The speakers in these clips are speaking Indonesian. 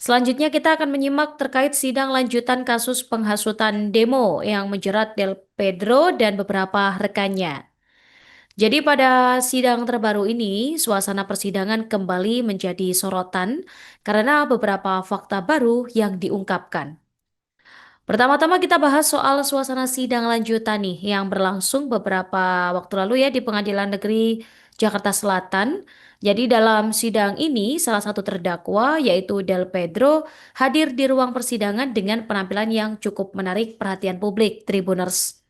Selanjutnya kita akan menyimak terkait sidang lanjutan kasus penghasutan demo yang menjerat Del Pedro dan beberapa rekannya. Jadi pada sidang terbaru ini, suasana persidangan kembali menjadi sorotan karena beberapa fakta baru yang diungkapkan. Pertama-tama kita bahas soal suasana sidang lanjutan nih yang berlangsung beberapa waktu lalu ya di Pengadilan Negeri Jakarta Selatan. Jadi dalam sidang ini salah satu terdakwa yaitu Del Pedro hadir di ruang persidangan dengan penampilan yang cukup menarik perhatian publik Tribuners.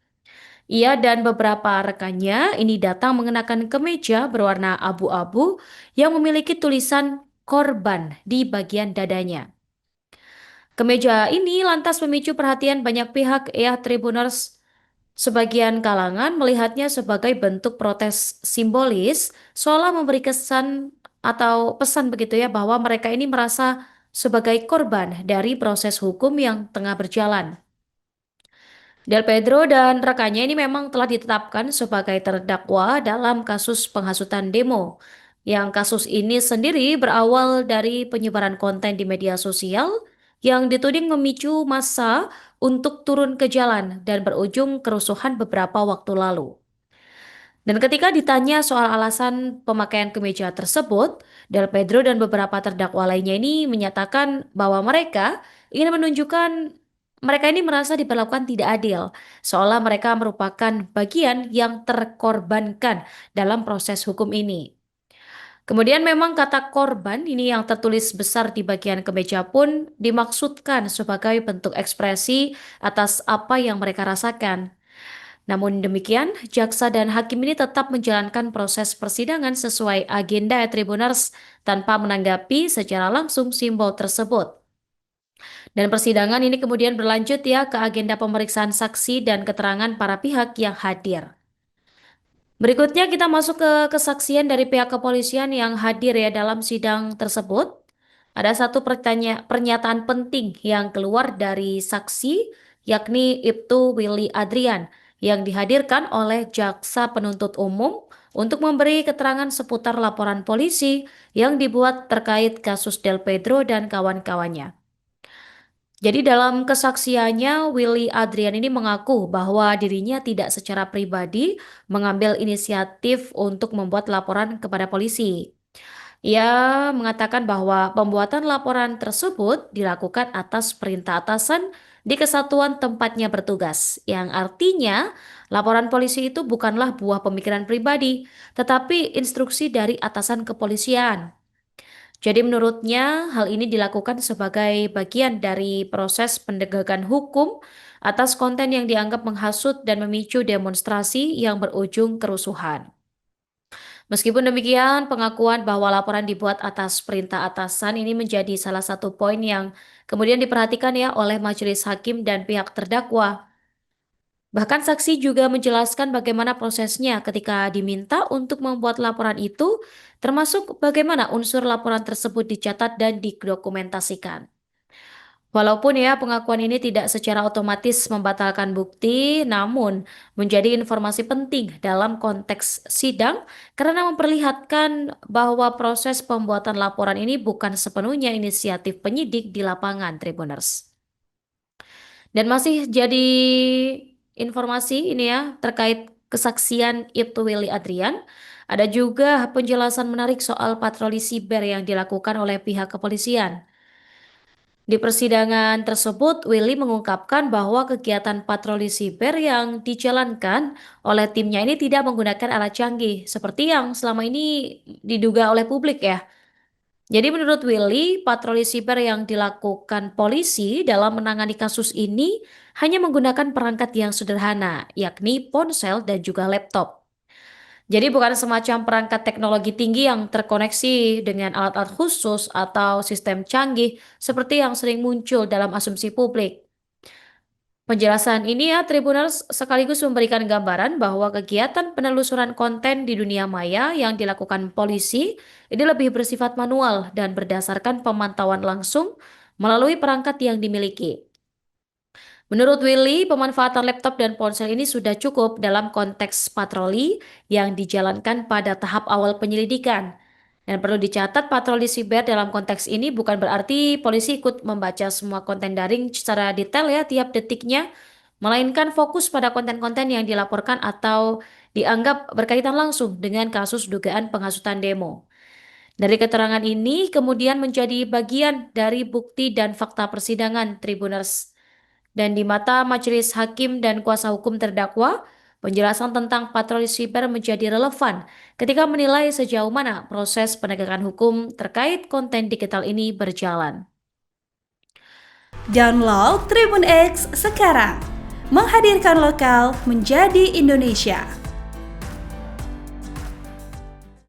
Ia dan beberapa rekannya ini datang mengenakan kemeja berwarna abu-abu yang memiliki tulisan korban di bagian dadanya. Kemeja ini lantas memicu perhatian banyak pihak ya Tribuners. Sebagian kalangan melihatnya sebagai bentuk protes simbolis, seolah memberi kesan atau pesan begitu ya bahwa mereka ini merasa sebagai korban dari proses hukum yang tengah berjalan. Del Pedro dan rekannya ini memang telah ditetapkan sebagai terdakwa dalam kasus penghasutan demo. Yang kasus ini sendiri berawal dari penyebaran konten di media sosial yang dituding memicu massa untuk turun ke jalan dan berujung kerusuhan beberapa waktu lalu. Dan ketika ditanya soal alasan pemakaian kemeja tersebut, Del Pedro dan beberapa terdakwa lainnya ini menyatakan bahwa mereka ingin menunjukkan mereka ini merasa diperlakukan tidak adil, seolah mereka merupakan bagian yang terkorbankan dalam proses hukum ini. Kemudian memang kata korban ini yang tertulis besar di bagian kemeja pun dimaksudkan sebagai bentuk ekspresi atas apa yang mereka rasakan. Namun demikian, jaksa dan hakim ini tetap menjalankan proses persidangan sesuai agenda tribuners tanpa menanggapi secara langsung simbol tersebut. Dan persidangan ini kemudian berlanjut ya ke agenda pemeriksaan saksi dan keterangan para pihak yang hadir. Berikutnya kita masuk ke kesaksian dari pihak kepolisian yang hadir ya dalam sidang tersebut. Ada satu pernyataan penting yang keluar dari saksi, yakni Ibtu Willy Adrian, yang dihadirkan oleh jaksa penuntut umum untuk memberi keterangan seputar laporan polisi yang dibuat terkait kasus Del Pedro dan kawan-kawannya. Jadi dalam kesaksiannya, Willy Adrian ini mengaku bahwa dirinya tidak secara pribadi mengambil inisiatif untuk membuat laporan kepada polisi. Ia mengatakan bahwa pembuatan laporan tersebut dilakukan atas perintah atasan di kesatuan tempatnya bertugas, yang artinya laporan polisi itu bukanlah buah pemikiran pribadi, tetapi instruksi dari atasan kepolisian. Jadi menurutnya hal ini dilakukan sebagai bagian dari proses pendegakan hukum atas konten yang dianggap menghasut dan memicu demonstrasi yang berujung kerusuhan. Meskipun demikian, pengakuan bahwa laporan dibuat atas perintah atasan ini menjadi salah satu poin yang kemudian diperhatikan ya oleh majelis hakim dan pihak terdakwa. Bahkan saksi juga menjelaskan bagaimana prosesnya ketika diminta untuk membuat laporan itu, termasuk bagaimana unsur laporan tersebut dicatat dan didokumentasikan. Walaupun ya pengakuan ini tidak secara otomatis membatalkan bukti, namun menjadi informasi penting dalam konteks sidang karena memperlihatkan bahwa proses pembuatan laporan ini bukan sepenuhnya inisiatif penyidik di lapangan, Tribuners. Dan masih jadi informasi ini ya terkait kesaksian Ibtu Willy Adrian, ada juga penjelasan menarik soal patroli siber yang dilakukan oleh pihak kepolisian. Di persidangan tersebut, Willy mengungkapkan bahwa kegiatan patroli siber yang dijalankan oleh timnya ini tidak menggunakan alat canggih, seperti yang selama ini diduga oleh publik ya. Jadi menurut Willy, patroli siber yang dilakukan polisi dalam menangani kasus ini hanya menggunakan perangkat yang sederhana, yakni ponsel dan juga laptop. Jadi bukan semacam perangkat teknologi tinggi yang terkoneksi dengan alat-alat khusus atau sistem canggih seperti yang sering muncul dalam asumsi publik. Penjelasan ini ya Tribunals sekaligus memberikan gambaran bahwa kegiatan penelusuran konten di dunia maya yang dilakukan polisi ini lebih bersifat manual dan berdasarkan pemantauan langsung melalui perangkat yang dimiliki. Menurut Willy, pemanfaatan laptop dan ponsel ini sudah cukup dalam konteks patroli yang dijalankan pada tahap awal penyelidikan. Dan perlu dicatat, patroli siber dalam konteks ini bukan berarti polisi ikut membaca semua konten daring secara detail ya tiap detiknya, melainkan fokus pada konten-konten yang dilaporkan atau dianggap berkaitan langsung dengan kasus dugaan penghasutan demo. Dari keterangan ini kemudian menjadi bagian dari bukti dan fakta persidangan tribunals. Dan di mata majelis hakim dan kuasa hukum terdakwa, penjelasan tentang patroli siber menjadi relevan ketika menilai sejauh mana proses penegakan hukum terkait konten digital ini berjalan. Download Tribun X sekarang, menghadirkan lokal menjadi Indonesia.